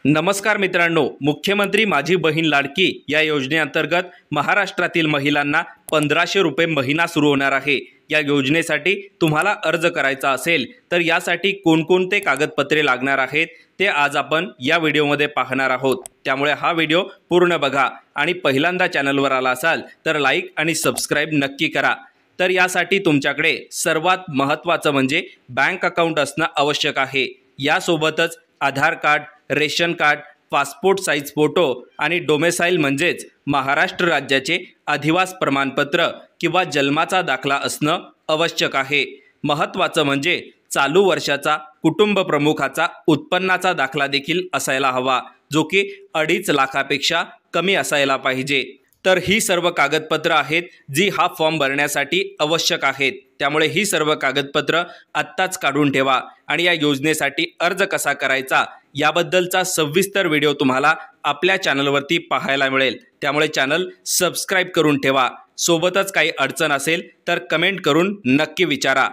नमस्कार मित्रांनो, मुख्यमंत्री माझी बहीण लाडकी या योजनेअंतर्गत महाराष्ट्रातील महिलांना 1500 रुपये महिना सुरू होणार आहे। या योजनेसाठी तुम्हाला अर्ज करायचा असेल तर यासाठी कोणकोणते कागदपत्रे लागणार आहेत ते आज आपण या व्हिडिओमध्ये पाहणार आहोत। त्यामुळे हा व्हिडिओ पूर्ण बघा आणि पहिल्यांदा चॅनलवर आला असाल तर लाईक आणि सबस्क्राइब नक्की करा। तर यासाठी तुमच्याकडे सर्वात महत्त्वाचं म्हणजे बँक अकाउंट असणं आवश्यक आहे। यासोबतच Aadhaar card, ration card, passport size photo आणि डोमेसाइल म्हणजेच महाराष्ट्र राज्याचे अधिवास प्रमाणपत्र किंवा जन्माचा दाखला असणं आवश्यक आहे। महत्त्वाचं म्हणजे चालू वर्षाचा कुटुंब प्रमुखाचा उत्पन्नाचा दाखला देखील असायला हवा, जो की 2.5 लाखापेक्षा कमी असायला पाहिजे। तर ही सर्व कागदपत्र आहेत जी हा फॉर्म भरण्यासाठी आवश्यक आहेत। त्यामुळे ही सर्व कागदपत्र आत्ताच काढून ठेवा आणि या योजनेसाठी अर्ज कसा करायचा याबद्दलचा सविस्तर व्हिडिओ तुम्हाला आपल्या चॅनलवरती पाहायला मिळेल। त्यामुळे चॅनल सबस्क्राइब करून ठेवा। सोबतच काही अडचण असेल तर कमेंट करून नक्की विचारा।